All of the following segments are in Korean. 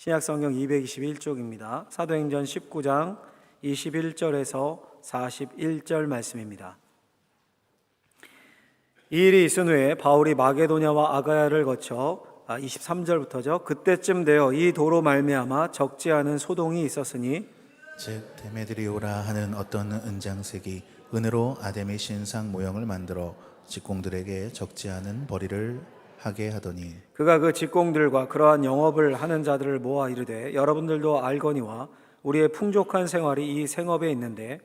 신약성경 221쪽입니다. 사도행전 19장 21절에서 41절 말씀입니다. 이 일이 있은 후에 바울이 마게도냐와 아가야를 거쳐 23절부터죠. 그때쯤 되어 이 도로 말미암아 적지 않은 소동이 있었으니 즉 데메드리오라 하는 어떤 은장색이 은으로 아데미 신상 모형을 만들어 직공들에게 적지 않은 벌이를 하게 하더니 그가 그 직공들과 그러한 영업을 하는 자들을 모아 이르되 여러분들도 알거니와 우리의 풍족한 생활이 이 생업에 있는데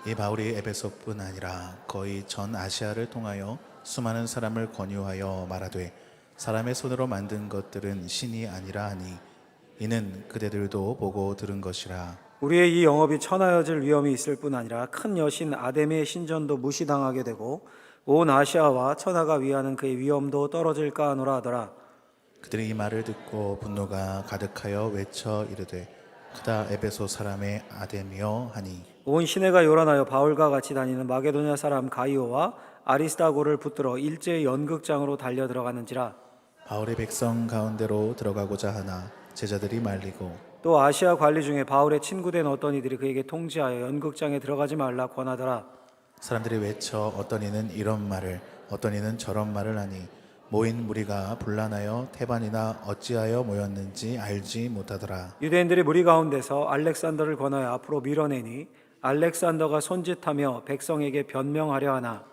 이 바울이 에베소뿐 아니라 거의 전 아시아를 통하여 수많은 사람을 권유하여 말하되 사람의 손으로 만든 것들은 신이 아니라 하니 이는 그대들도 보고 들은 것이라. 우리의 이 영업이 천하여질 위험이 있을 뿐 아니라 큰 여신 아데미의 신전도 무시당하게 되고 온 아시아와 천하가 위하는 그의 위엄도 떨어질까 하노라 하더라. 그들이 이 말을 듣고 분노가 가득하여 외쳐 이르되 그다 에베소 사람의 아데미여 하니 온 시내가 요란하여 바울과 같이 다니는 마게도냐 사람 가이오와 아리스다고를 붙들어 일제히 연극장으로 달려 들어가는지라. 바울이 백성 가운데로 들어가고자 하나 제자들이 말리고 또 아시아 관리 중에 바울의 친구된 어떤 이들이 그에게 통지하여 연극장에 들어가지 말라 권하더라. 사람들이 외쳐 어떤 이는 이런 말을 어떤 이는 저런 말을 하니 모인 무리가 분란하여 태반이나 어찌하여 모였는지 알지 못하더라. 유대인들이 무리 가운데서 알렉산더를 권하여 앞으로 밀어내니 알렉산더가 손짓하며 백성에게 변명하려 하나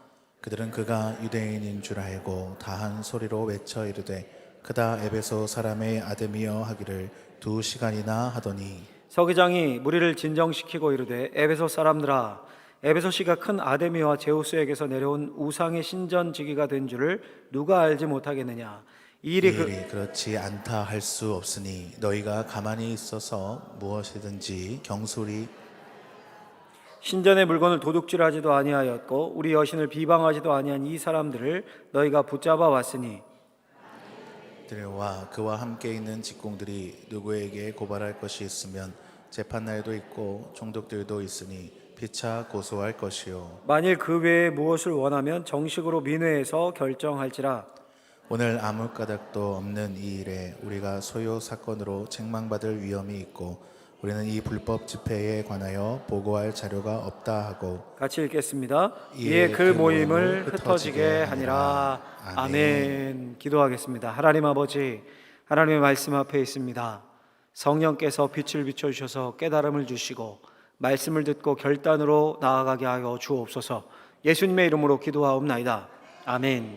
그들은 그가 유대인인 줄 알고 다한 소리로 외쳐 이르되 그다 에베소 사람의 아데미여 하기를 2시간이나 하더니 서기장이 무리를 진정시키고 이르되 에베소 사람들아 에베소시가 큰 아데미와 제우스에게서 내려온 우상의 신전지기가 된 줄을 누가 알지 못하겠느냐. 이 일이 그렇지 않다 할 수 없으니 너희가 가만히 있어서 무엇이든지 경솔히 신전의 물건을 도둑질하지도 아니하였고 우리 여신을 비방하지도 아니한 이 사람들을 너희가 붙잡아 왔으니 들과 그와 함께 있는 직공들이 누구에게 고발할 것이 있으면 재판날도 있고 총독들도 있으니 피차 고소할 것이요 만일 그 외에 무엇을 원하면 정식으로 민회에서 결정할지라. 오늘 아무 까닭도 없는 이 일에 우리가 소요 사건으로 책망받을 위험이 있고 우리는 이 불법 집회에 관하여 보고할 자료가 없다 하고 같이 읽겠습니다. 이에 그 모임을 흩어지게 하니라. 아멘. 기도하겠습니다. 하나님 아버지, 하나님의 말씀 앞에 있습니다. 성령께서 빛을 비춰주셔서 깨달음을 주시고 말씀을 듣고 결단으로 나아가게 하여 주옵소서. 예수님의 이름으로 기도하옵나이다. 아멘.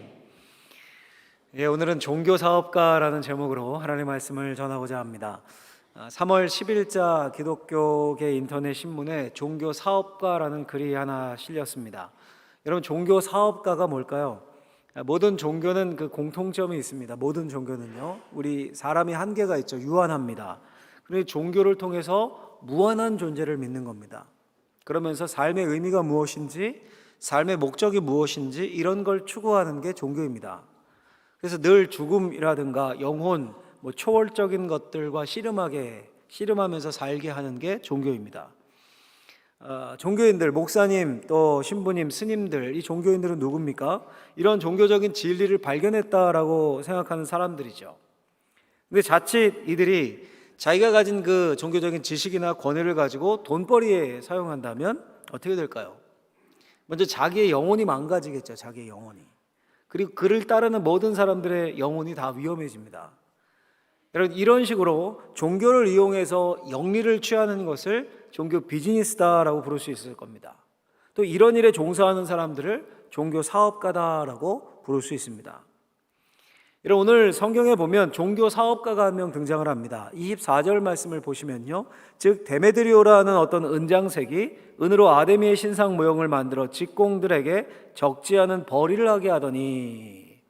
오늘은 종교사업가라는 제목으로 하나님의 말씀을 전하고자 합니다. 3월 10일자 기독교계 인터넷 신문에 종교사업가라는 글이 하나 실렸습니다. 여러분, 종교사업가가 뭘까요? 모든 종교는 그 공통점이 있습니다. 모든 종교는요, 우리 사람이 한계가 있죠. 유한합니다. 그런데 종교를 통해서 무한한 존재를 믿는 겁니다. 그러면서 삶의 의미가 무엇인지, 삶의 목적이 무엇인지 이런 걸 추구하는 게 종교입니다. 그래서 늘 죽음이라든가 영혼, 초월적인 것들과 씨름하면서 살게 하는 게 종교입니다. 종교인들, 목사님, 또 신부님, 스님들, 이 종교인들은 누굽니까? 이런 종교적인 진리를 발견했다라고 생각하는 사람들이죠. 근데 자칫 이들이 자기가 가진 그 종교적인 지식이나 권위를 가지고 돈벌이에 사용한다면 어떻게 될까요? 먼저 자기의 영혼이 망가지겠죠. 자기의 영혼이. 그리고 그를 따르는 모든 사람들의 영혼이 다 위험해집니다. 여러분, 이런 식으로 종교를 이용해서 영리를 취하는 것을 종교 비즈니스다라고 부를 수 있을 겁니다. 또 이런 일에 종사하는 사람들을 종교 사업가다라고 부를 수 있습니다. 여러분, 오늘 성경에 보면 종교 사업가가 한 명 등장을 합니다. 24절 말씀을 보시면요, 즉 데메드리오라는 어떤 은장색이 은으로 아데미의 신상 모형을 만들어 직공들에게 적지 않은 벌이를 하게 하더니,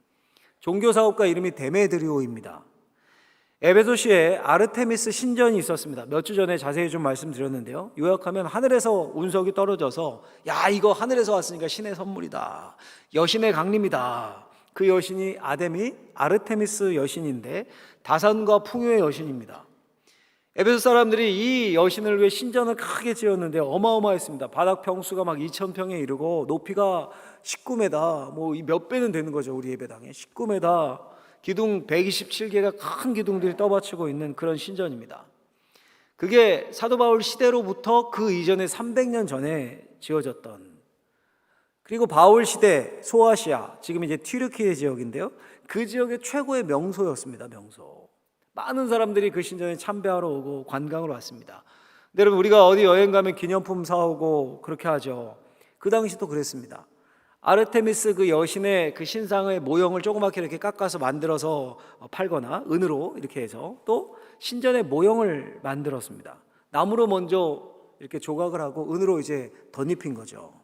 종교 사업가 이름이 데메드리오입니다. 에베소시에 아르테미스 신전이 있었습니다. 몇 주 전에 자세히 좀 말씀드렸는데요, 요약하면 하늘에서 운석이 떨어져서 야, 이거 하늘에서 왔으니까 신의 선물이다, 여신의 강림이다. 그 여신이 아르테미스 여신인데 다산과 풍요의 여신입니다. 에베소 사람들이 이 여신을 위해 신전을 크게 지었는데 어마어마했습니다. 바닥 평수가 막 2,000평에 이르고 높이가 19m, 몇 배는 되는 거죠. 우리 예배당에 19m, 기둥 127개가 큰 기둥들이 떠받치고 있는 그런 신전입니다. 그게 사도 바울 시대로부터 그 이전에 300년 전에 지어졌던, 그리고 바울 시대 소아시아, 지금 이제 튀르키예 지역인데요, 그 지역의 최고의 명소였습니다. 명소. 많은 사람들이 그 신전에 참배하러 오고 관광으로 왔습니다. 근데 여러분, 우리가 어디 여행 가면 기념품 사오고 그렇게 하죠. 그 당시도 그랬습니다. 아르테미스 그 여신의 그 신상의 모형을 조그맣게 이렇게 깎아서 만들어서 팔거나 은으로 이렇게 해서 또 신전의 모형을 만들었습니다. 나무로 먼저 이렇게 조각을 하고 은으로 이제 덧입힌 거죠.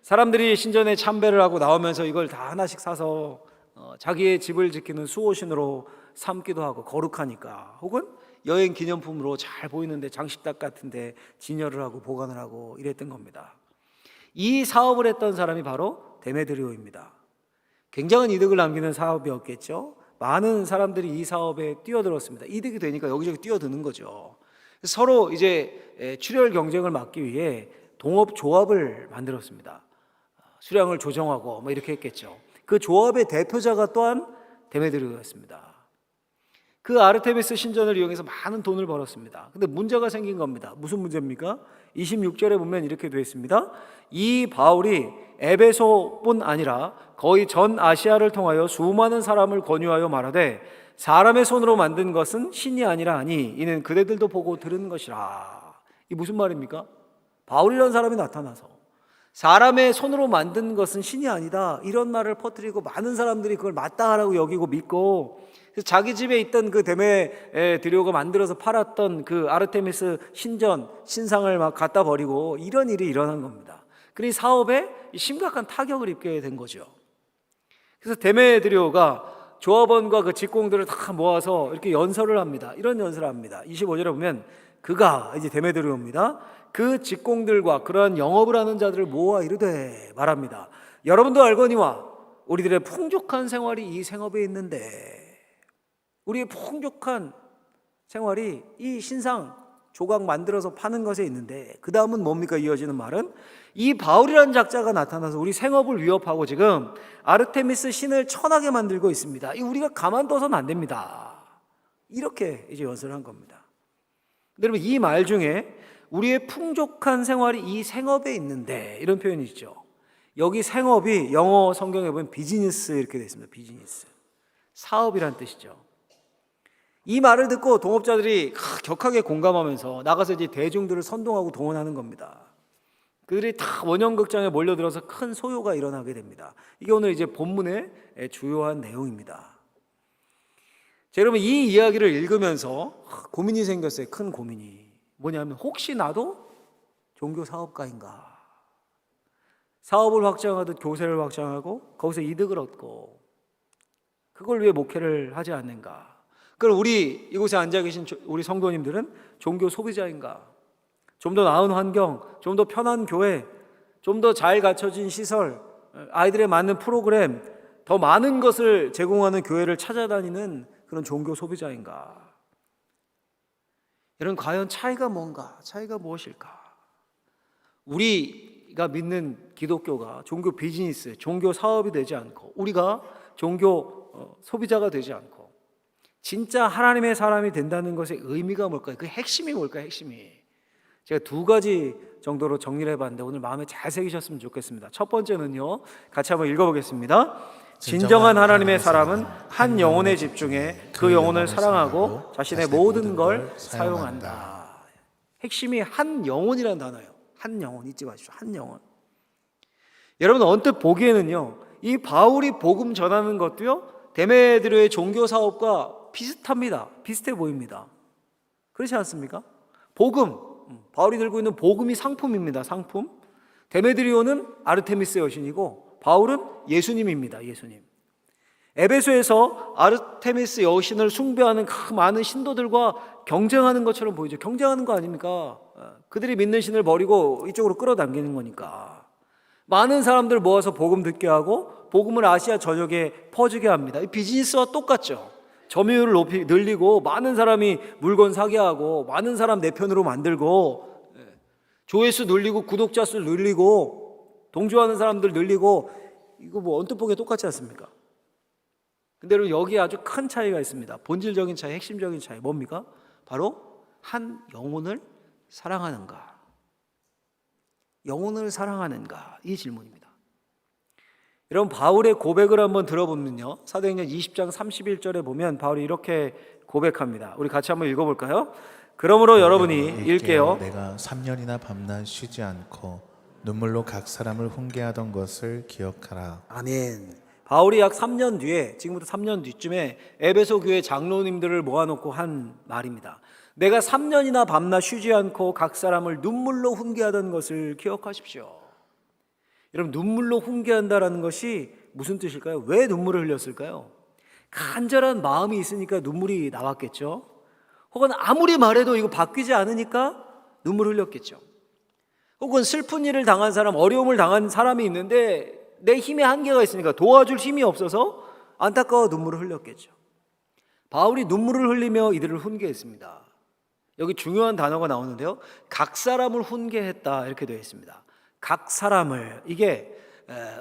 사람들이 신전에 참배를 하고 나오면서 이걸 다 하나씩 사서 자기의 집을 지키는 수호신으로 삼기도 하고, 거룩하니까, 혹은 여행 기념품으로 잘 보이는데 장식탁 같은데 진열을 하고 보관을 하고 이랬던 겁니다. 이 사업을 했던 사람이 바로 데메드리오입니다. 굉장한 이득을 남기는 사업이었겠죠. 많은 사람들이 이 사업에 뛰어들었습니다. 이득이 되니까 여기저기 뛰어드는 거죠. 서로 이제 출혈 경쟁을 막기 위해 동업 조합을 만들었습니다. 수량을 조정하고 뭐 이렇게 했겠죠. 그 조합의 대표자가 또한 데메드리오였습니다. 그 아르테미스 신전을 이용해서 많은 돈을 벌었습니다. 근데 문제가 생긴 겁니다. 무슨 문제입니까? 26절에 보면 이렇게 되어 있습니다. 이 바울이 에베소뿐 아니라 거의 전 아시아를 통하여 수많은 사람을 권유하여 말하되 사람의 손으로 만든 것은 신이 아니라 하니 이는 그대들도 보고 들은 것이라. 이 무슨 말입니까? 바울이라는 사람이 나타나서 사람의 손으로 만든 것은 신이 아니다, 이런 말을 퍼뜨리고 많은 사람들이 그걸 마땅하라고 여기고 믿고, 자기 집에 있던 그 데메드리오가 만들어서 팔았던 그 아르테미스 신전 신상을 막 갖다 버리고 이런 일이 일어난 겁니다. 그러니 사업에 심각한 타격을 입게 된 거죠. 그래서 데메드리오가 조합원과 그 직공들을 다 모아서 이렇게 연설을 합니다. 이런 연설을 합니다. 25절에 보면 그가, 이제 데메드리오입니다, 그 직공들과 그러한 영업을 하는 자들을 모아 이르되 말합니다. 여러분도 알거니와 우리들의 풍족한 생활이 이 생업에 있는데, 우리의 풍족한 생활이 이 신상 조각 만들어서 파는 것에 있는데, 그 다음은 뭡니까? 이어지는 말은 이 바울이라는 작자가 나타나서 우리 생업을 위협하고 지금 아르테미스 신을 천하게 만들고 있습니다. 이 우리가 가만둬서는 안 됩니다. 이렇게 이제 연설한 겁니다. 여러분, 이 말 중에 우리의 풍족한 생활이 이 생업에 있는데, 이런 표현이 있죠. 여기 생업이 영어 성경에 보면 비즈니스 이렇게 되어 있습니다. 비즈니스, 사업이란 뜻이죠. 이 말을 듣고 동업자들이 격하게 공감하면서 나가서 이제 대중들을 선동하고 동원하는 겁니다. 그들이 다 원형극장에 몰려들어서 큰 소요가 일어나게 됩니다. 이게 오늘 이제 본문의 주요한 내용입니다. 자, 여러분, 이 이야기를 읽으면서 고민이 생겼어요. 큰 고민이 뭐냐면, 혹시 나도 종교 사업가인가? 사업을 확장하듯 교세를 확장하고 거기서 이득을 얻고 그걸 위해 목회를 하지 않는가? 그럼 우리 이곳에 앉아 계신 우리 성도님들은 종교 소비자인가? 좀 더 나은 환경, 좀 더 편한 교회, 좀 더 잘 갖춰진 시설, 아이들에 맞는 프로그램, 더 많은 것을 제공하는 교회를 찾아다니는 그런 종교 소비자인가? 여러분, 과연 차이가 뭔가? 차이가 무엇일까? 우리가 믿는 기독교가 종교 비즈니스, 종교 사업이 되지 않고, 우리가 종교 소비자가 되지 않고 진짜 하나님의 사람이 된다는 것의 의미가 뭘까요? 그 핵심이 뭘까요? 핵심이. 제가 두 가지 정도로 정리를 해봤는데 오늘 마음에 잘 새기셨으면 좋겠습니다. 첫 번째는요, 같이 한번 읽어보겠습니다. 진정한 하나님의 사람은 한 영혼에 집중해 그 영혼을 사랑하고 자신의 모든 걸 사용한다. 핵심이 한 영혼이라는 단어예요. 한 영혼, 잊지 마십시오. 한 영혼. 여러분, 언뜻 보기에는요, 이 바울이 복음 전하는 것도요, 데메드리오의 종교 사업과 비슷합니다. 비슷해 보입니다. 그렇지 않습니까? 복음, 바울이 들고 있는 복음이 상품입니다. 상품. 데메드리오는 아르테미스 여신이고 바울은 예수님입니다. 예수님. 에베소에서 아르테미스 여신을 숭배하는 그 많은 신도들과 경쟁하는 것처럼 보이죠. 경쟁하는 거 아닙니까? 그들이 믿는 신을 버리고 이쪽으로 끌어당기는 거니까. 많은 사람들 모아서 복음 듣게 하고 복음을 아시아 전역에 퍼지게 합니다. 이 비즈니스와 똑같죠. 점유율을 늘리고 많은 사람이 물건 사게 하고 많은 사람 내 편으로 만들고 조회수 늘리고 구독자 수 늘리고 동조하는 사람들 늘리고, 이거 뭐 언뜻 보기에 똑같지 않습니까? 근데 여러분 여기에 아주 큰 차이가 있습니다. 본질적인 차이, 핵심적인 차이 뭡니까? 바로 한 영혼을 사랑하는가, 영혼을 사랑하는가, 이 질문입니다. 여러분 바울의 고백을 한번 들어보면요, 사도행전 20장 31절에 보면 바울이 이렇게 고백합니다. 우리 같이 한번 읽어볼까요? 그러므로 여러분이 읽게요. 내가 3년이나 밤낮 쉬지 않고 눈물로 각 사람을 훈계하던 것을 기억하라. 아멘. 바울이 약 3년 뒤에, 지금부터 3년 뒤쯤에 에베소 교회 장로님들을 모아놓고 한 말입니다. 내가 3년이나 밤낮 쉬지 않고 각 사람을 눈물로 훈계하던 것을 기억하십시오. 여러분 눈물로 훈계한다라는 것이 무슨 뜻일까요? 왜 눈물을 흘렸을까요? 간절한 마음이 있으니까 눈물이 나왔겠죠. 혹은 아무리 말해도 이거 바뀌지 않으니까 눈물을 흘렸겠죠. 혹은 슬픈 일을 당한 사람, 어려움을 당한 사람이 있는데 내 힘에 한계가 있으니까 도와줄 힘이 없어서 안타까워 눈물을 흘렸겠죠. 바울이 눈물을 흘리며 이들을 훈계했습니다. 여기 중요한 단어가 나오는데요, 각 사람을 훈계했다 이렇게 되어 있습니다. 각 사람을, 이게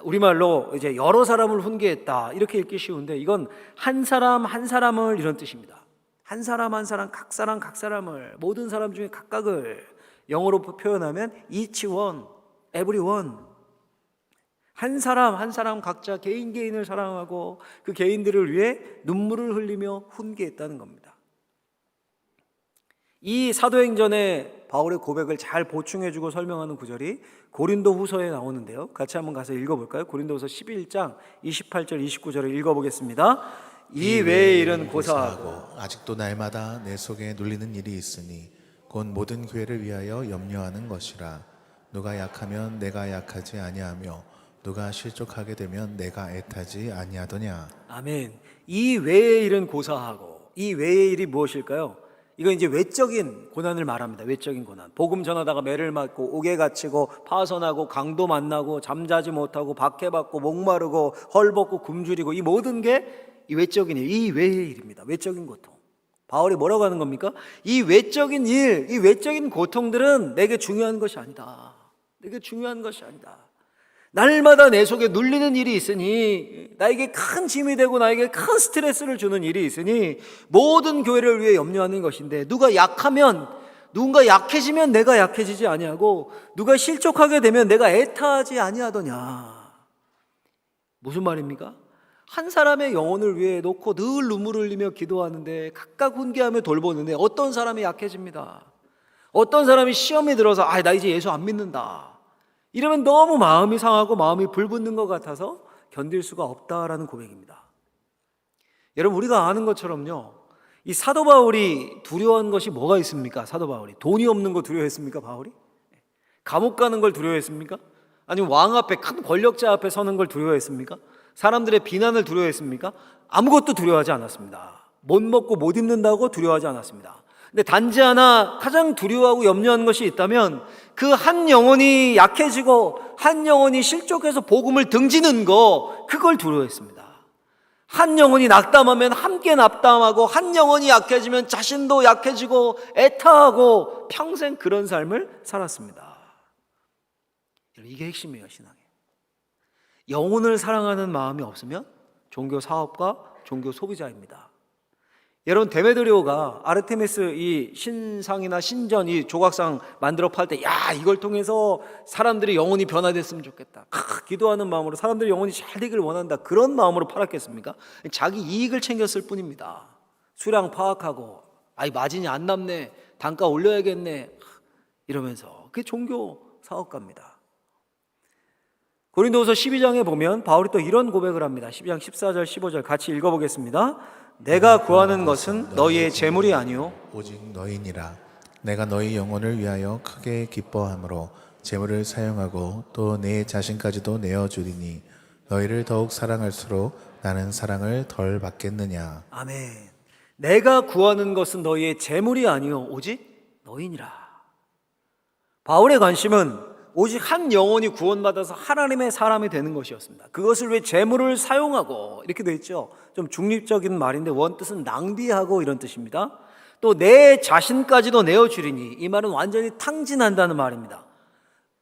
우리말로 이제 여러 사람을 훈계했다 이렇게 읽기 쉬운데 이건 한 사람 한 사람을 이런 뜻입니다. 한 사람 한 사람, 각 사람 각 사람을, 모든 사람 중에 각각을 영어로 표현하면 each one, everyone. 한 사람 한 사람 각자 개인 개인을 사랑하고 그 개인들을 위해 눈물을 흘리며 훈계했다는 겁니다. 이 사도행전의 바울의 고백을 잘 보충해주고 설명하는 구절이 고린도 후서에 나오는데요, 같이 한번 가서 읽어볼까요? 고린도 후서 11장 28절 29절을 읽어보겠습니다. 이 외의 일은 고사하고 아직도 날마다 내 속에 눌리는 일이 있으니 곧 모든 교회를 위하여 염려하는 것이라. 누가 약하면 내가 약하지 아니하며 누가 실족하게 되면 내가 애타지 아니하더냐. 아멘. 이 외의 일은 고사하고, 이 외의 일이 무엇일까요? 이건 이제 외적인 고난을 말합니다. 외적인 고난. 복음 전하다가 매를 맞고 옥에 갇히고 파선하고 강도 만나고 잠자지 못하고 박해받고 목마르고 헐벗고 굶주리고, 이 모든 게 이 외적인 일, 이 외의 일입니다. 외적인 고통. 바울이 뭐라고 하는 겁니까? 이 외적인 일, 이 외적인 고통들은 내게 중요한 것이 아니다. 내게 중요한 것이 아니다. 날마다 내 속에 눌리는 일이 있으니, 나에게 큰 짐이 되고 나에게 큰 스트레스를 주는 일이 있으니 모든 교회를 위해 염려하는 것인데, 누가 약하면, 누군가 약해지면 내가 약해지지 아니하고 누가 실족하게 되면 내가 애타하지 아니하더냐. 무슨 말입니까? 한 사람의 영혼을 위해 놓고 늘 눈물을 흘리며 기도하는데, 각각 훈계하며 돌보는데 어떤 사람이 약해집니다. 어떤 사람이 시험에 들어서 나 이제 예수 안 믿는다, 이러면 너무 마음이 상하고 마음이 불붙는 것 같아서 견딜 수가 없다라는 고백입니다. 여러분 우리가 아는 것처럼요, 이 사도 바울이 두려워한 것이 뭐가 있습니까? 사도 바울이 돈이 없는 거 두려워했습니까? 바울이? 감옥 가는 걸 두려워했습니까? 아니면 왕 앞에, 큰 권력자 앞에 서는 걸 두려워했습니까? 사람들의 비난을 두려워했습니까? 아무것도 두려워하지 않았습니다. 못 먹고 못 입는다고 두려워하지 않았습니다. 근데 단지 하나 가장 두려워하고 염려하는 것이 있다면 그 한 영혼이 약해지고 한 영혼이 실족해서 복음을 등지는 거, 그걸 두려워했습니다. 한 영혼이 낙담하면 함께 낙담하고, 한 영혼이 약해지면 자신도 약해지고 애타하고 평생 그런 삶을 살았습니다. 이게 핵심이에요, 신앙에. 영혼을 사랑하는 마음이 없으면 종교 사업가, 종교 소비자입니다. 여러분 데메드리오가 아르테미스 이 신상이나 신전 이 조각상 만들어 팔 때, 이걸 통해서 사람들이 영혼이 변화됐으면 좋겠다, 기도하는 마음으로 사람들이 영혼이 잘 되기를 원한다, 그런 마음으로 팔았겠습니까? 자기 이익을 챙겼을 뿐입니다. 수량 파악하고 마진이 안 남네, 단가 올려야겠네 이러면서. 그게 종교 사업가입니다. 고린도후서 12장에 보면 바울이 또 이런 고백을 합니다. 12장 14절 15절 같이 읽어보겠습니다. 내가 구하는 것은 너희의 재물이 아니요 오직 너희니라. 내가 너희 영혼을 위하여 크게 기뻐함으로 재물을 사용하고 또 내 자신까지도 내어주리니 너희를 더욱 사랑할수록 나는 사랑을 덜 받겠느냐. 아멘. 내가 구하는 것은 너희의 재물이 아니요 오직 너희니라. 바울의 관심은 오직 한 영혼이 구원받아서 하나님의 사람이 되는 것이었습니다. 그것을 왜 재물을 사용하고, 이렇게 되어 있죠. 좀 중립적인 말인데 원뜻은 낭비하고 이런 뜻입니다. 또 내 자신까지도 내어주리니, 이 말은 완전히 탕진한다는 말입니다.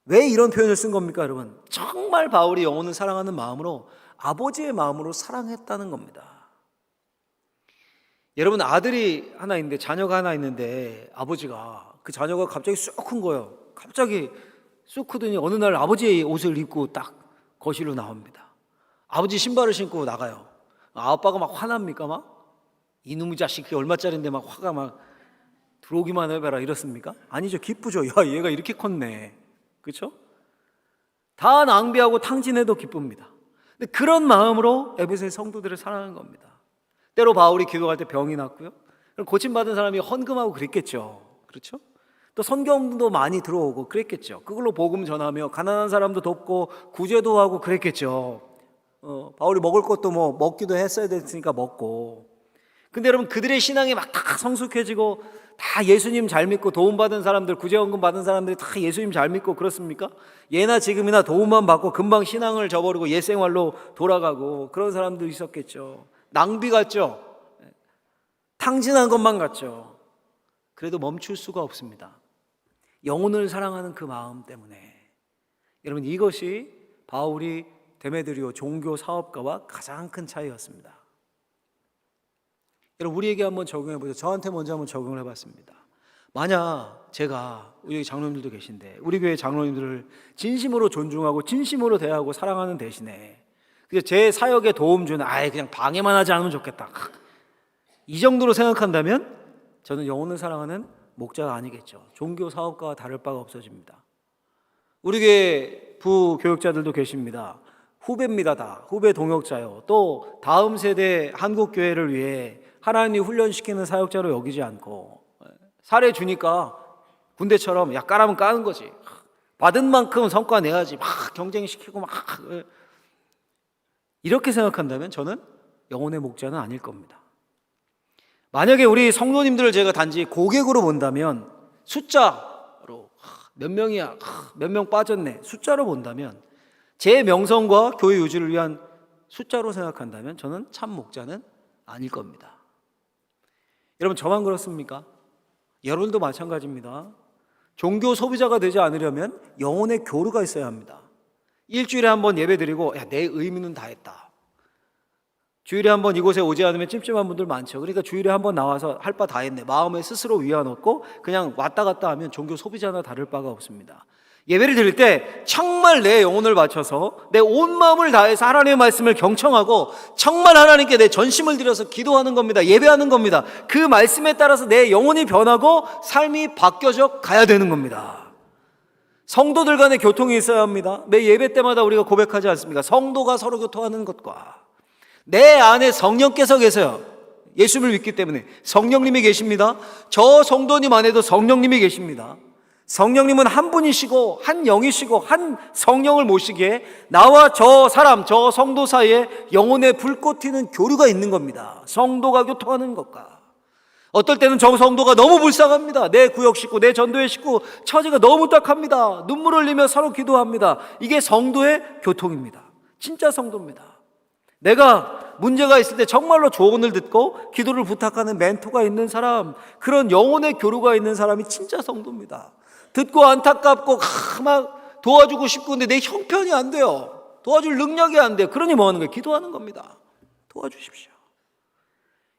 왜 이런 표현을 쓴 겁니까, 여러분? 정말 바울이 영혼을 사랑하는 마음으로, 아버지의 마음으로 사랑했다는 겁니다. 여러분, 아들이 하나 있는데, 자녀가 하나 있는데, 아버지가 그 자녀가 갑자기 쑥 큰 거예요. 갑자기 쑥 크더니 어느 날 아버지의 옷을 입고 딱 거실로 나옵니다. 아버지 신발을 신고 나가요. 아빠가 막 화납니까? 막 이놈의 자식 그게 얼마짜린데 막 화가 막 들어오기만 해봐라 이렇습니까? 아니죠. 기쁘죠. 야, 얘가 이렇게 컸네. 그렇죠? 다 낭비하고 탕진해도 기쁩니다. 근데 그런 마음으로 에베소의 성도들을 사랑하는 겁니다. 때로 바울이 기도할 때 병이 났고요. 그럼 고침받은 사람이 헌금하고 그랬겠죠. 그렇죠? 또 선교도 많이 들어오고 그랬겠죠. 그걸로 복음 전하며 가난한 사람도 돕고 구제도 하고 그랬겠죠. 바울이 먹을 것도 뭐 먹기도 했어야 됐으니까 먹고. 근데 여러분, 그들의 신앙이 막 다 성숙해지고 다 예수님 잘 믿고 도움받은 사람들, 구제헌금 받은 사람들이 다 예수님 잘 믿고 그렇습니까? 예나 지금이나 도움만 받고 금방 신앙을 저버리고 옛생활로 돌아가고 그런 사람도 있었겠죠. 낭비 같죠? 탕진한 것만 같죠? 그래도 멈출 수가 없습니다. 영혼을 사랑하는 그 마음 때문에. 여러분, 이것이 바울이 데메드리오 종교 사업가와 가장 큰 차이였습니다. 여러분, 우리에게 한번 적용해 보죠. 저한테 먼저 한번 적용을 해봤습니다. 만약 제가, 우리 장로님들도 계신데 우리 교회 장로님들을 진심으로 존중하고 진심으로 대하고 사랑하는 대신에 제 사역에 도움 주는, 아예 그냥 방해만 하지 않으면 좋겠다, 이 정도로 생각한다면 저는 영혼을 사랑하는 목자가 아니겠죠. 종교 사업가와 다를 바가 없어집니다. 우리 교회 부교육자들도 계십니다. 후배입니다. 다 후배 동역자요. 또 다음 세대 한국교회를 위해 하나님이 훈련시키는 사역자로 여기지 않고 사례 주니까 군대처럼 야 까라면 까는 거지. 받은 만큼 성과 내야지. 막 경쟁시키고 막 이렇게 생각한다면 저는 영혼의 목자는 아닐 겁니다. 만약에 우리 성도님들을 제가 단지 고객으로 본다면, 숫자로 몇 명이야, 몇 명 빠졌네, 숫자로 본다면, 제 명성과 교회 유지를 위한 숫자로 생각한다면 저는 참 목자는 아닐 겁니다. 여러분, 저만 그렇습니까? 여러분도 마찬가지입니다. 종교 소비자가 되지 않으려면 영혼의 교류가 있어야 합니다. 일주일에 한 번 예배 드리고 야, 내 의무는 다 했다. 주일에 한 번 이곳에 오지 않으면 찜찜한 분들 많죠. 그러니까 주일에 한 번 나와서 할 바 다 했네, 마음에 스스로 위안 얻고 그냥 왔다 갔다 하면 종교 소비자나 다를 바가 없습니다. 예배를 드릴 때 정말 내 영혼을 바쳐서 내 온 마음을 다해서 하나님의 말씀을 경청하고 정말 하나님께 내 전심을 들여서 기도하는 겁니다. 예배하는 겁니다. 그 말씀에 따라서 내 영혼이 변하고 삶이 바뀌어져 가야 되는 겁니다. 성도들 간의 교통이 있어야 합니다. 매 예배 때마다 우리가 고백하지 않습니까? 성도가 서로 교통하는 것과 내 안에 성령께서 계세요. 예수를 믿기 때문에 성령님이 계십니다. 저 성도님 안에도 성령님이 계십니다. 성령님은 한 분이시고 한 영이시고 한 성령을 모시기에 나와 저 사람, 저 성도 사이에 영혼의 불꽃 튀는 교류가 있는 겁니다. 성도가 교통하는 것과. 어떨 때는 저 성도가 너무 불쌍합니다. 내 구역 식구, 내 전도의 식구 처지가 너무 딱합니다. 눈물 흘리며 서로 기도합니다. 이게 성도의 교통입니다. 진짜 성도입니다. 내가 문제가 있을 때 정말로 조언을 듣고 기도를 부탁하는 멘토가 있는 사람, 그런 영혼의 교류가 있는 사람이 진짜 성도입니다. 듣고 안타깝고 막 도와주고 싶고 근데 내 형편이 안 돼요. 도와줄 능력이 안 돼요. 그러니 뭐 하는 거예요? 기도하는 겁니다. 도와주십시오.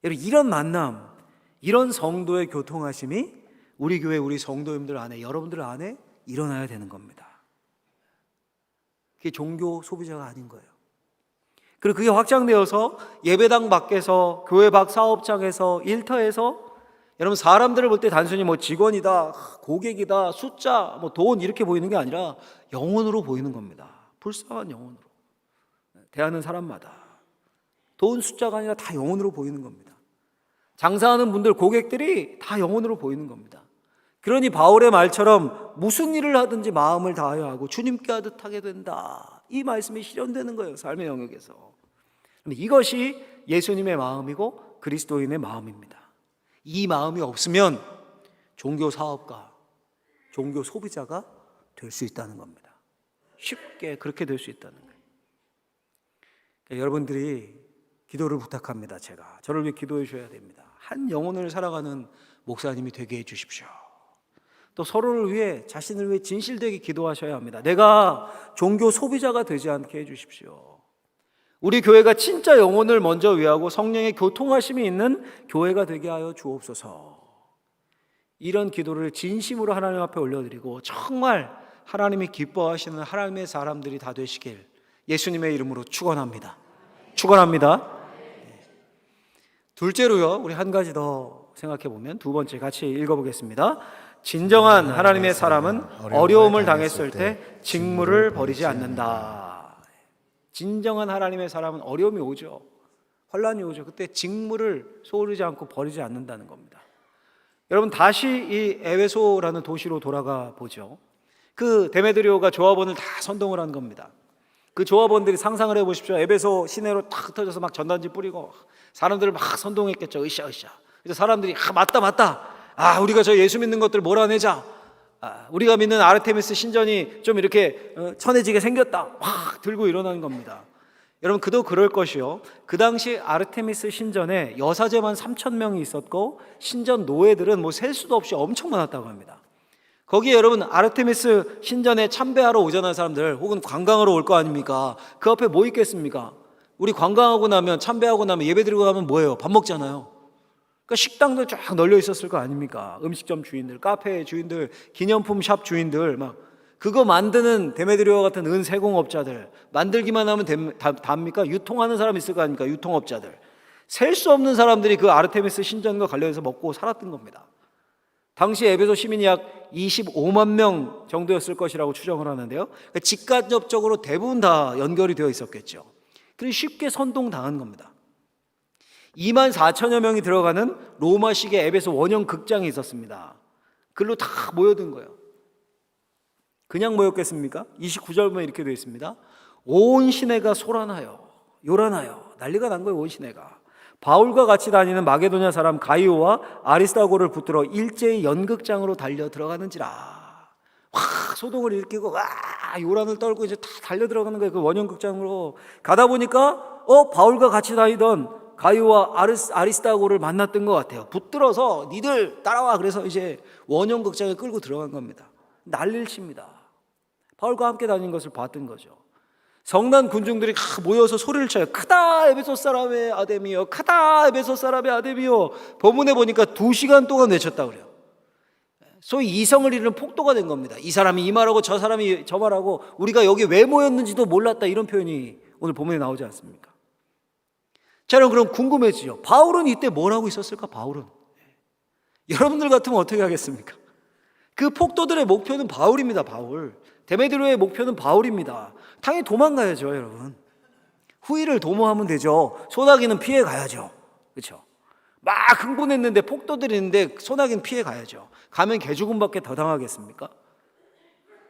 여러분, 이런 만남, 이런 성도의 교통하심이 우리 교회, 우리 성도님들 안에, 여러분들 안에 일어나야 되는 겁니다. 그게 종교 소비자가 아닌 거예요. 그리고 그게 확장되어서 예배당 밖에서, 교회 밖 사업장에서, 일터에서 여러분, 사람들을 볼 때 단순히 뭐 직원이다, 고객이다, 숫자, 뭐 돈 이렇게 보이는 게 아니라 영혼으로 보이는 겁니다. 불쌍한 영혼으로 대하는 사람마다 돈 숫자가 아니라 다 영혼으로 보이는 겁니다. 장사하는 분들, 고객들이 다 영혼으로 보이는 겁니다. 그러니 바울의 말처럼 무슨 일을 하든지 마음을 다하여 하고 주님께 하듯 하게 된다, 이 말씀이 실현되는 거예요, 삶의 영역에서. 이것이 예수님의 마음이고 그리스도인의 마음입니다. 이 마음이 없으면 종교 사업가, 종교 소비자가 될 수 있다는 겁니다. 쉽게 그렇게 될 수 있다는 거예요. 그러니까 여러분들이 기도를 부탁합니다. 제가 저를 위해 기도해 주셔야 됩니다. 한 영혼을 살아가는 목사님이 되게 해 주십시오. 또 서로를 위해, 자신을 위해 진실되게 기도하셔야 합니다. 내가 종교 소비자가 되지 않게 해 주십시오. 우리 교회가 진짜 영혼을 먼저 위하고 성령의 교통하심이 있는 교회가 되게 하여 주옵소서. 이런 기도를 진심으로 하나님 앞에 올려드리고 정말 하나님이 기뻐하시는 하나님의 사람들이 다 되시길 예수님의 이름으로 축원합니다. 축원합니다. 둘째로요, 우리 한 가지 더 생각해 보면, 두 번째 같이 읽어보겠습니다. 진정한 하나님의 사람은 어려움을 당했을 때 직무를 버리지 않는다. 진정한 하나님의 사람은 어려움이 오죠. 환란이 오죠. 그때 직무를 소홀히 않고 버리지 않는다는 겁니다. 여러분, 다시 이 에베소라는 도시로 돌아가 보죠. 그 데메드리오가 조합원을 다 선동을 한 겁니다. 그 조합원들이 상상을 해보십시오. 에베소 시내로 탁 흩어져서 막 전단지 뿌리고 사람들을 막 선동했겠죠. 으쌰으쌰. 그래서 사람들이 맞다. 우리가 저 예수 믿는 것들 몰아내자. 우리가 믿는 아르테미스 신전이 좀 이렇게 천해지게 생겼다. 확 들고 일어나는 겁니다. 여러분, 그도 그럴 것이요. 그 당시 아르테미스 신전에 여사제만 3,000명이 있었고 신전 노예들은 셀 수도 없이 엄청 많았다고 합니다. 거기에 여러분, 아르테미스 신전에 참배하러 오잖아요. 사람들 혹은 관광하러 올 거 아닙니까? 그 앞에 뭐 있겠습니까? 우리 관광하고 나면, 참배하고 나면, 예배 드리고 가면 뭐예요? 밥 먹잖아요. 그러니까 식당도 쫙 널려 있었을 거 아닙니까? 음식점 주인들, 카페 주인들, 기념품 샵 주인들, 막 그거 만드는 데메드리오와 같은 은세공업자들, 만들기만 하면 답니까? 유통하는 사람 있을 거 아닙니까? 유통업자들. 셀 수 없는 사람들이 그 아르테미스 신전과 관련해서 먹고 살았던 겁니다. 당시 에베소 시민이 약 25만 명 정도였을 것이라고 추정을 하는데요. 그러니까 직간접적으로 대부분 다 연결이 되어 있었겠죠. 그래서 쉽게 선동당한 겁니다. 2만 4천여 명이 들어가는 로마식의 에베소 원형 극장이 있었습니다. 글로 다 모여든 거예요. 그냥 모였겠습니까? 29절 보면 이렇게 되어 있습니다. 온 시내가 소란하여 요란하여 난리가 난 거예요. 온 시내가. 바울과 같이 다니는 마게도냐 사람 가이오와 아리스다고를 붙들어 일제히 연극장으로 달려 들어가는지라. 소동을 일으키고 요란을 떨고 이제 다 달려 들어가는 거예요. 그 원형극장으로 가다 보니까 바울과 같이 다니던 가이오와 아리스다고를 만났던 것 같아요. 붙들어서 니들 따라와. 그래서 이제 원형극장에 끌고 들어간 겁니다. 난리를 칩니다. 바울과 함께 다닌 것을 봤던 거죠. 성난 군중들이 모여서 소리를 쳐요. 크다 에베소 사람의 아데미여, 크다 에베소 사람의 아데미여. 본문에 보니까 2시간 동안 외쳤다 그래요. 소위 이성을 잃는 폭도가 된 겁니다. 이 사람이 이 말하고 저 사람이 저 말하고 우리가 여기 왜 모였는지도 몰랐다, 이런 표현이 오늘 본문에 나오지 않습니까? 자, 그럼 궁금해지죠. 바울은 이때 뭘 하고 있었을까? 바울은 여러분들 같으면 어떻게 하겠습니까? 그 폭도들의 목표는 바울입니다. 바울. 데메드리오의 목표는 바울입니다. 당연히 도망가야죠, 여러분. 후위를 도모하면 되죠. 소나기는 피해 가야죠. 그렇죠? 막 흥분했는데 폭도들이 있는데 소나기는 피해 가야죠. 가면 개죽음밖에 더 당하겠습니까?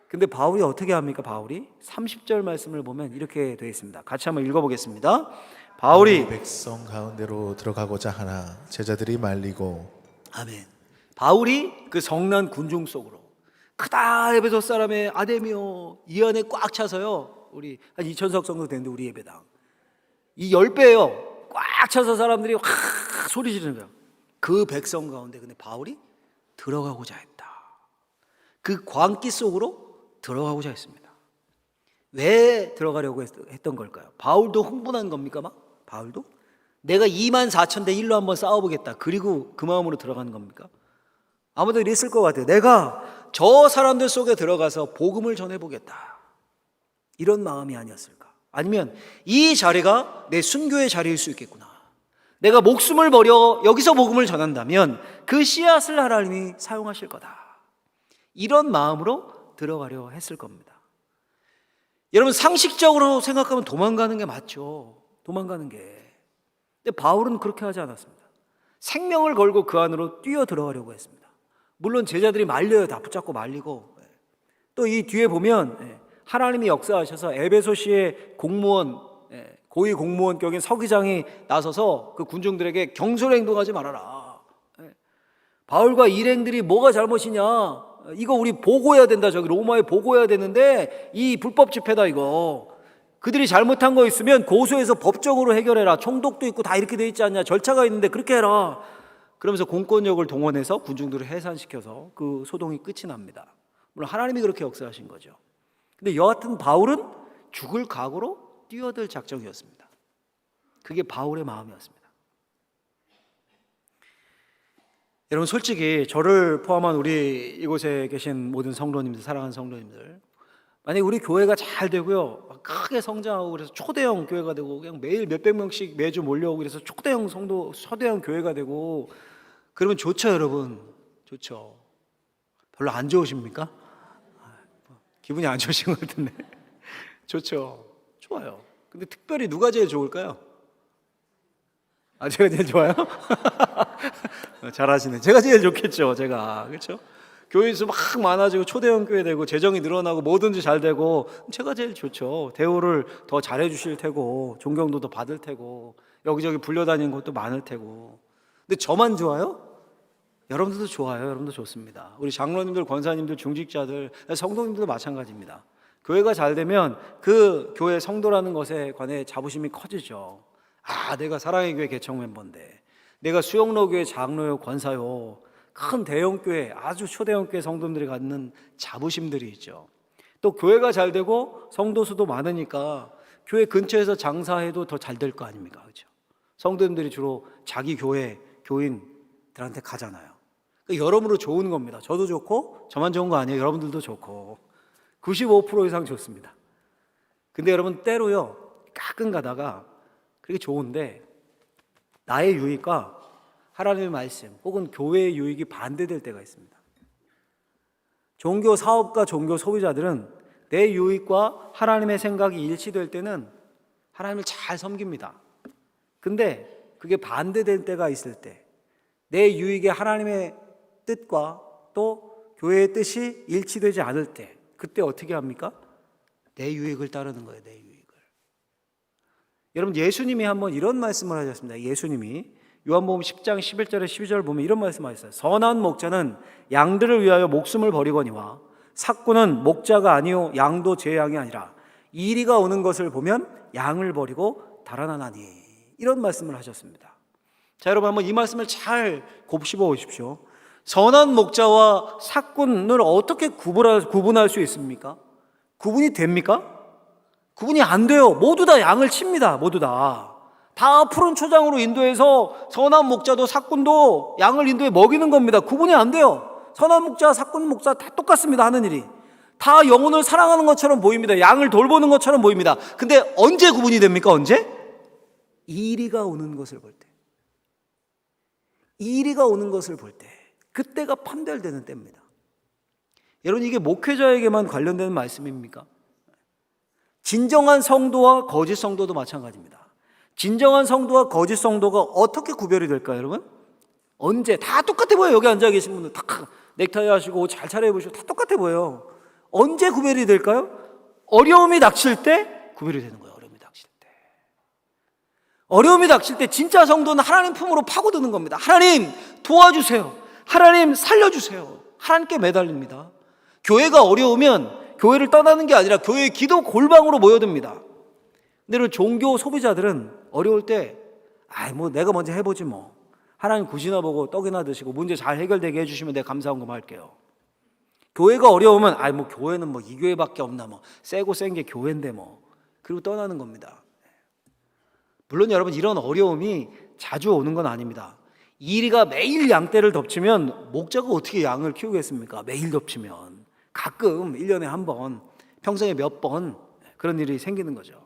근데 바울이 어떻게 합니까? 바울이 30절 말씀을 보면 이렇게 되어 있습니다. 같이 한번 읽어보겠습니다. 바울이 백성 가운데로 들어가고자 하나 제자들이 말리고. 아멘. 바울이 그 성난 군중 속으로 크다 에베소 사람의 아데미오, 이 안에 꽉 차서요. 우리 한 2,000석 정도 되는데 우리 예배당 이 10배예요. 꽉 차서 사람들이 확 소리 지르는 거예요. 그 백성 가운데 근데 바울이 들어가고자 했다. 그 광기 속으로 들어가고자 했습니다. 왜 들어가려고 했던 걸까요? 바울도 흥분한 겁니까? 바울도 내가 2만 4천 대 1로 한번 싸워보겠다, 그리고 그 마음으로 들어가는 겁니까? 아무도 이랬을 것 같아요. 내가 저 사람들 속에 들어가서 복음을 전해보겠다, 이런 마음이 아니었을까? 아니면 이 자리가 내 순교의 자리일 수 있겠구나, 내가 목숨을 버려 여기서 복음을 전한다면 그 씨앗을 하나님이 사용하실 거다, 이런 마음으로 들어가려 했을 겁니다. 여러분, 상식적으로 생각하면 도망가는 게 맞죠. 도망가는 게. 근데 바울은 그렇게 하지 않았습니다. 생명을 걸고 그 안으로 뛰어 들어가려고 했습니다. 물론 제자들이 말려요. 다 붙잡고 말리고. 또 이 뒤에 보면 하나님이 역사하셔서 에베소시의 공무원, 고위 공무원격인 서기장이 나서서 그 군중들에게 경솔 행동하지 말아라. 바울과 일행들이 뭐가 잘못이냐, 이거 우리 보고해야 된다, 저기 로마에 보고해야 되는데 이 불법 집회다, 이거 그들이 잘못한 거 있으면 고소해서 법적으로 해결해라, 총독도 있고 다 이렇게 돼 있지 않냐, 절차가 있는데 그렇게 해라. 그러면서 공권력을 동원해서 군중들을 해산시켜서 그 소동이 끝이 납니다. 물론 하나님이 그렇게 역사하신 거죠. 근데 여하튼 바울은 죽을 각오로 뛰어들 작정이었습니다. 그게 바울의 마음이었습니다. 여러분 솔직히 저를 포함한 우리 이곳에 계신 모든 성도님들, 사랑하는 성도님들, 만약에 우리 교회가 잘 되고요, 크게 성장하고 그래서 초대형 교회가 되고 그냥 매일 몇백 명씩 매주 몰려오고 그래서 초대형 교회가 되고 그러면 좋죠, 여러분. 좋죠. 별로 안 좋으십니까? 기분이 안 좋으신 것 같은데. 좋죠. 좋아요. 근데 특별히 누가 제일 좋을까요? 제가 제일 좋아요? 잘하시네. 제가 제일 좋겠죠, 제가. 그렇죠? 교회에서 막 많아지고 초대형 교회 되고 재정이 늘어나고 뭐든지 잘 되고 제가 제일 좋죠. 대우를 더 잘해 주실 테고 존경도 더 받을 테고 여기저기 불려다니는 것도 많을 테고. 근데 저만 좋아요? 여러분들도 좋아요. 여러분도 좋습니다. 우리 장로님들, 권사님들, 중직자들, 성도님들도 마찬가지입니다. 교회가 잘 되면 그 교회 성도라는 것에 관해 자부심이 커지죠. 내가 사랑의 교회 개척 멤버인데, 내가 수영로 교회 장로요, 권사요, 큰 대형 교회, 아주 초대형 교회 성도들이 갖는 자부심들이 있죠. 또 교회가 잘 되고 성도 수도 많으니까 교회 근처에서 장사해도 더 잘 될 거 아닙니까? 그렇죠? 성도님들이 주로 자기 교회 교인들한테 가잖아요. 그러니까 여러모로 좋은 겁니다. 저도 좋고 저만 좋은 거 아니에요. 여러분들도 좋고 95% 이상 좋습니다. 근데 여러분 때로요, 가끔 가다가 그게 좋은데 나의 유익과 하나님의 말씀 혹은 교회의 유익이 반대될 때가 있습니다. 종교 사업가, 종교 소비자들은 내 유익과 하나님의 생각이 일치될 때는 하나님을 잘 섬깁니다. 근데 그게 반대될 때가 있을 때, 내 유익에 하나님의 뜻과 또 교회의 뜻이 일치되지 않을 때, 그때 어떻게 합니까? 내 유익을 따르는 거예요. 내 유익을. 여러분 예수님이 한번 이런 말씀을 하셨습니다. 예수님이 요한복음 10장 11절에 12절 보면 이런 말씀하셨어요. 선한 목자는 양들을 위하여 목숨을 버리거니와 삭구는 목자가 아니요 양도 제 양이 아니라 이리가 오는 것을 보면 양을 버리고 달아나나니, 이런 말씀을 하셨습니다. 자, 여러분 한번 이 말씀을 잘 곱씹어 보십시오. 선한 목자와 삭군을 어떻게 구분할 수 있습니까? 구분이 됩니까? 구분이 안 돼요. 모두 다 양을 칩니다. 모두 다 푸른 초장으로 인도해서 선한 목자도 삭군도 양을 인도해 먹이는 겁니다. 구분이 안 돼요. 선한 목자, 삭군 목자 다 똑같습니다. 하는 일이 다 영혼을 사랑하는 것처럼 보입니다. 양을 돌보는 것처럼 보입니다. 근데 언제 구분이 됩니까? 언제? 이리가 오는 것을 볼 때, 이리가 오는 것을 볼 때, 그때가 판별되는 때입니다. 여러분 이게 목회자에게만 관련되는 말씀입니까? 진정한 성도와 거짓 성도도 마찬가지입니다. 진정한 성도와 거짓 성도가 어떻게 구별이 될까요, 여러분? 언제? 다 똑같아 보여요. 여기 앉아 계신 분들 다 넥타이 하시고 옷 잘 차려입으시고 다 똑같아 보여요. 언제 구별이 될까요? 어려움이 닥칠 때 구별이 되는 거예요. 어려움이 닥칠 때 진짜 성도는 하나님 품으로 파고드는 겁니다. 하나님 도와주세요. 하나님 살려주세요. 하나님께 매달립니다. 교회가 어려우면 교회를 떠나는 게 아니라 교회의 기도 골방으로 모여듭니다. 근데 종교 소비자들은 어려울 때 내가 먼저 해보지 뭐. 하나님 굿이나 보고 떡이나 드시고 문제 잘 해결되게 해주시면 내가 감사한 거 할게요. 교회가 어려우면 교회는 이 교회밖에 없나, 세고 센 게 교회인데 그리고 떠나는 겁니다. 물론 여러분 이런 어려움이 자주 오는 건 아닙니다. 이리가 매일 양떼를 덮치면 목자가 어떻게 양을 키우겠습니까? 매일 덮치면 가끔 1년에 한 번, 평생에 몇 번 그런 일이 생기는 거죠.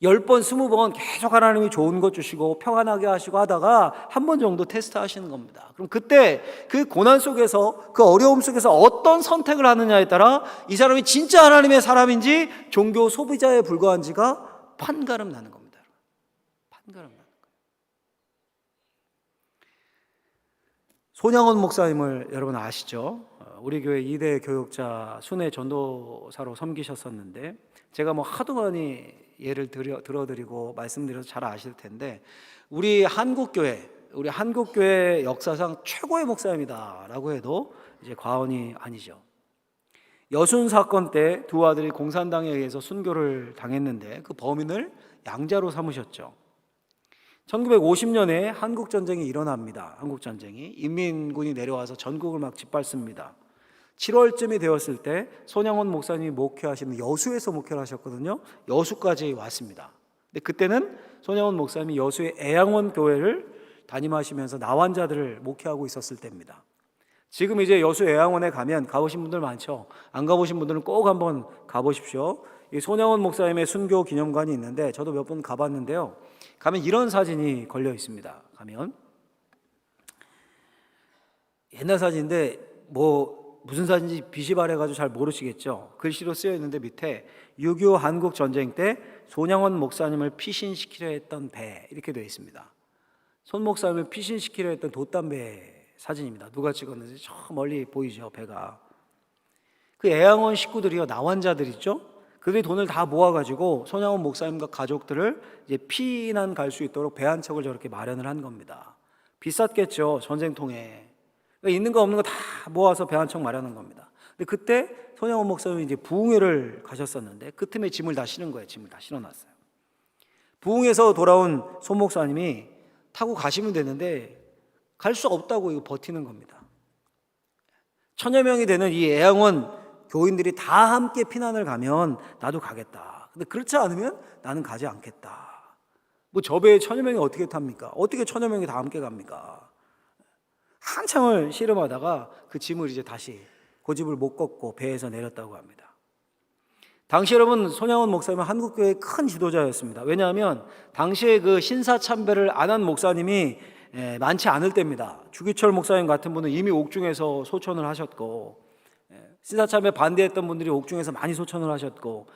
10번, 20번 계속 하나님이 좋은 것 주시고 평안하게 하시고 하다가 한 번 정도 테스트 하시는 겁니다. 그럼 그때 그 고난 속에서, 그 어려움 속에서 어떤 선택을 하느냐에 따라 이 사람이 진짜 하나님의 사람인지 종교 소비자에 불과한지가 판가름 나는 겁니다. 판가름 나는 거예요. 손양원 목사님을 여러분 아시죠? 우리 교회 2대 교육자 순회 전도사로 섬기셨었는데 제가 하도 많이 예를 들어드리고 말씀드려서 잘 아실 텐데 우리 한국교회 역사상 최고의 목사님이다라고 해도 이제 과언이 아니죠. 여순 사건 때 두 아들이 공산당에 의해서 순교를 당했는데 그 범인을 양자로 삼으셨죠. 1950년에 한국전쟁이 일어납니다. 한국전쟁이 인민군이 내려와서 전국을 막 짓밟습니다. 7월쯤이 되었을 때 손양원 목사님이 목회하시는 여수에서 목회를 하셨거든요. 여수까지 왔습니다. 근데 그때는 손양원 목사님이 여수의 애양원 교회를 담임하시면서 나환자들을 목회하고 있었을 때입니다. 지금 이제 여수 애양원에 가면 가보신 분들 많죠. 안 가보신 분들은 꼭 한번 가보십시오. 이 손양원 목사님의 순교 기념관이 있는데 저도 몇 번 가봤는데요. 가면 이런 사진이 걸려 있습니다. 가면 옛날 사진인데 무슨 사진인지 빛이 바래가지고 잘 모르시겠죠. 글씨로 쓰여 있는데 밑에 6.25 한국 전쟁 때 손양원 목사님을 피신시키려 했던 배 이렇게 되어 있습니다. 손 목사님을 피신시키려 했던 돛담배 사진입니다. 누가 찍었는지 저 멀리 보이죠, 배가. 그 애양원 식구들이요, 나환자들 있죠. 그들이 돈을 다 모아가지고 손양원 목사님과 가족들을 이제 피난 갈 수 있도록 배 한 척을 저렇게 마련을 한 겁니다. 비쌌겠죠, 전쟁통에. 그러니까 있는 거 없는 거 다 모아서 배 한 척 마련한 겁니다. 근데 그때 손양원 목사님이 이제 부흥회를 가셨었는데 그 틈에 짐을 다 실은 거예요. 짐을 다 실어놨어요. 부흥에서 돌아온 손 목사님이 타고 가시면 되는데 갈 수 없다고 이거 버티는 겁니다. 1000여 명이 되는 이 애양원 교인들이 다 함께 피난을 가면 나도 가겠다. 근데 그렇지 않으면 나는 가지 않겠다. 저 배에 1000여 명이 어떻게 탑니까? 어떻게 1000여 명이 다 함께 갑니까? 한참을 씨름하다가 그 짐을 이제 다시 고집을 못 꺾고 배에서 내렸다고 합니다. 당시 여러분 손양원 목사님은 한국교회의 큰 지도자였습니다. 왜냐하면 당시에 그 신사참배를 안 한 목사님이 많지 않을 때입니다. 주기철 목사님 같은 분은 이미 옥중에서 소천을 하셨고, 신사참배 반대했던 분들이 옥중에서 많이 소천을 하셨고,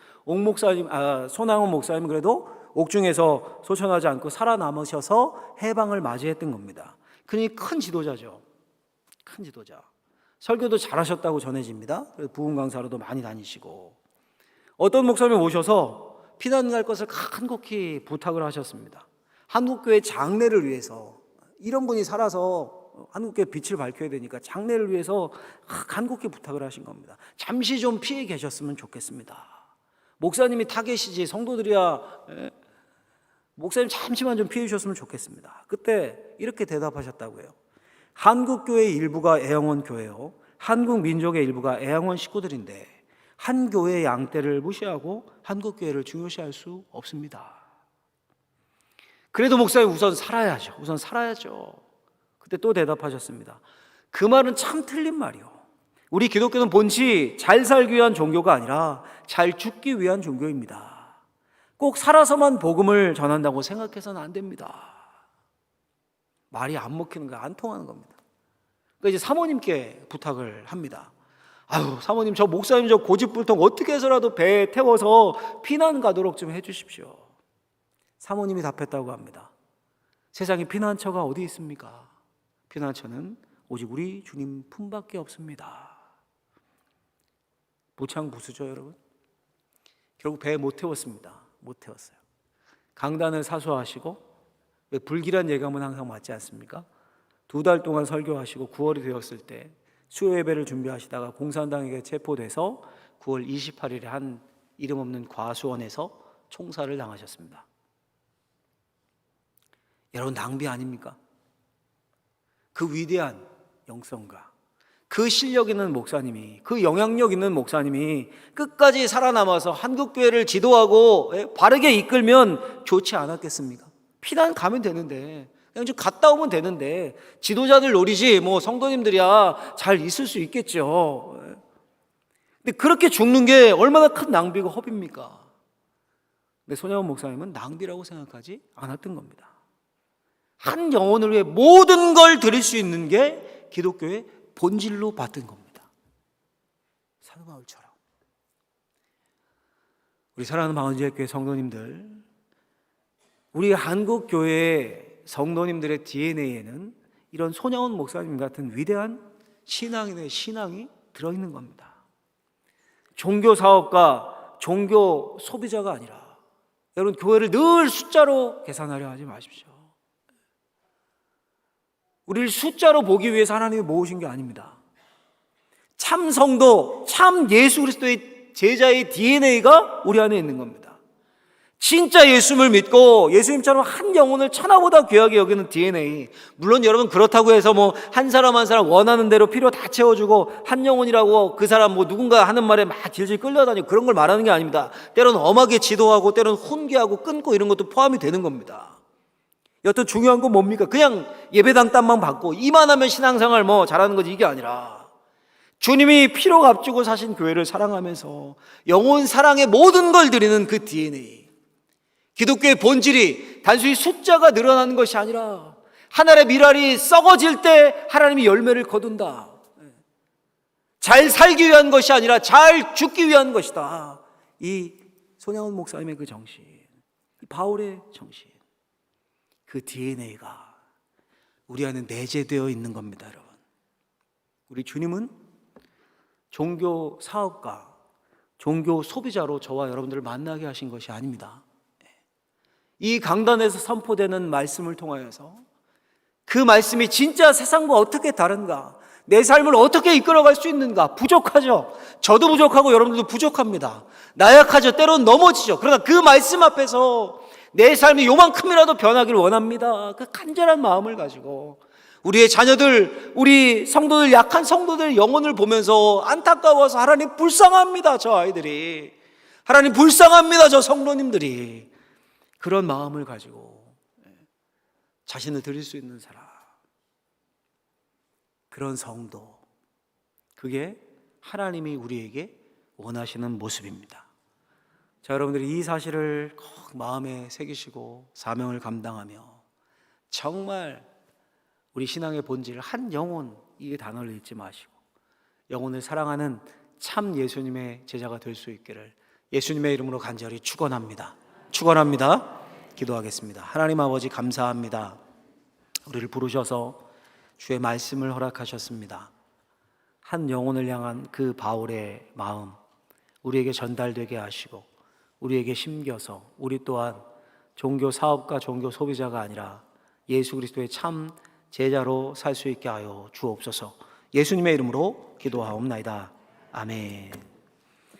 손양원 목사님은 그래도 옥중에서 소천하지 않고 살아남으셔서 해방을 맞이했던 겁니다. 그러니 큰 지도자죠. 큰 지도자. 설교도 잘하셨다고 전해집니다. 부흥 강사로도 많이 다니시고, 어떤 목사님을 모셔서 피난 갈 것을 간곡히 부탁을 하셨습니다. 한국교회 장래를 위해서, 이런 분이 살아서 한국교회 빛을 밝혀야 되니까 장래를 위해서 간곡히 부탁을 하신 겁니다. 잠시 좀 피해 계셨으면 좋겠습니다. 목사님이 타 계시지 성도들이야 목사님 잠시만 좀 피해 주셨으면 좋겠습니다. 그때 이렇게 대답하셨다고 해요. 한국교회의 일부가 애양원 교회요, 한국 민족의 일부가 애양원 식구들인데 한 교회의 양떼를 무시하고 한국교회를 중요시할 수 없습니다. 그래도 목사님 우선 살아야죠. 그때 또 대답하셨습니다. 그 말은 참 틀린 말이요. 우리 기독교는 본치 잘 살기 위한 종교가 아니라 잘 죽기 위한 종교입니다. 꼭 살아서만 복음을 전한다고 생각해서는 안 됩니다. 말이 안 먹히는 거예요. 안 통하는 겁니다. 그러니까 이제 사모님께 부탁을 합니다. 아유, 사모님, 저 목사님 저 고집불통 어떻게 해서라도 배에 태워서 피난 가도록 좀 해주십시오. 사모님이 답했다고 합니다. 세상에 피난처가 어디 있습니까? 피난처는 오직 우리 주님 품밖에 없습니다. 무창부수죠, 여러분? 결국 배에 못 태웠습니다. 못 태웠어요. 강단을 사수하시고, 왜 불길한 예감은 항상 맞지 않습니까? 2달 동안 설교하시고 9월이 되었을 때 수요 예배를 준비하시다가 공산당에게 체포돼서 9월 28일에 한 이름 없는 과수원에서 총살을 당하셨습니다. 여러분, 낭비 아닙니까? 그 위대한 영성가, 그 실력 있는 목사님이, 그 영향력 있는 목사님이 끝까지 살아남아서 한국교회를 지도하고 바르게 이끌면 좋지 않았겠습니까? 피난 가면 되는데, 그냥 좀 갔다 오면 되는데, 지도자들 노리지 성도님들이야 잘 있을 수 있겠죠. 근데 그렇게 죽는 게 얼마나 큰 낭비고 허비입니까? 근데 손양원 목사님은 낭비라고 생각하지 않았던 겁니다. 한 영혼을 위해 모든 걸 드릴 수 있는 게 기독교의 본질로 봤던 겁니다. 사도 바울처럼. 우리 사랑하는 방언제일교회 성도님들, 우리 한국교회의 성도님들의 DNA에는 이런 손양원 목사님 같은 위대한 신앙인의 신앙이 들어있는 겁니다. 종교사업가, 종교 소비자가 아니라, 여러분, 교회를 늘 숫자로 계산하려 하지 마십시오. 우리를 숫자로 보기 위해서 하나님이 모으신 게 아닙니다. 참 성도, 참 예수 그리스도의 제자의 DNA가 우리 안에 있는 겁니다. 진짜 예수님을 믿고 예수님처럼 한 영혼을 천하보다 귀하게 여기는 DNA. 물론 여러분 그렇다고 해서 뭐 한 사람 한 사람 원하는 대로 필요 다 채워주고 한 영혼이라고 그 사람 뭐 누군가 하는 말에 막 질질 끌려다니고 그런 걸 말하는 게 아닙니다. 때로는 엄하게 지도하고 때로는 훈계하고 끊고 이런 것도 포함이 되는 겁니다. 여튼 중요한 건 뭡니까? 그냥 예배당 땀만 받고 이만하면 신앙생활 뭐 잘하는 거지, 이게 아니라 주님이 피로 값주고 사신 교회를 사랑하면서 영혼 사랑의 모든 걸 드리는 그 DNA. 기독교의 본질이 단순히 숫자가 늘어나는 것이 아니라 하늘의 밀알이 썩어질 때 하나님이 열매를 거둔다. 잘 살기 위한 것이 아니라 잘 죽기 위한 것이다. 이 손양원 목사님의 그 정신, 이 바울의 정신, 그 DNA가 우리 안에 내재되어 있는 겁니다, 여러분. 우리 주님은 종교 사업가, 종교 소비자로 저와 여러분들을 만나게 하신 것이 아닙니다. 이 강단에서 선포되는 말씀을 통하여서 그 말씀이 진짜 세상과 어떻게 다른가, 내 삶을 어떻게 이끌어갈 수 있는가. 부족하죠. 저도 부족하고 여러분들도 부족합니다. 나약하죠. 때로는 넘어지죠. 그러나 그 말씀 앞에서 내 삶이 요만큼이라도 변하기를 원합니다. 그 간절한 마음을 가지고 우리의 자녀들, 우리 성도들, 약한 성도들 영혼을 보면서 안타까워서 하나님 불쌍합니다. 저 아이들이. 하나님 불쌍합니다. 저 성도님들이. 그런 마음을 가지고 자신을 드릴 수 있는 사람, 그런 성도, 그게 하나님이 우리에게 원하시는 모습입니다. 자, 여러분들이 이 사실을 꼭 마음에 새기시고 사명을 감당하며 정말 우리 신앙의 본질, 한 영혼, 이 단어를 잊지 마시고 영혼을 사랑하는 참 예수님의 제자가 될 수 있기를 예수님의 이름으로 간절히 축원합니다. 기도하겠습니다. 하나님 아버지, 감사합니다. 우리를 부르셔서 주의 말씀을 허락하셨습니다. 한 영혼을 향한 그 바울의 마음 우리에게 전달되게 하시고 우리에게 심겨서 우리 또한 종교 사업가, 종교 소비자가 아니라 예수 그리스도의 참 제자로 살 수 있게 하여 주옵소서. 예수님의 이름으로 기도하옵나이다. 아멘.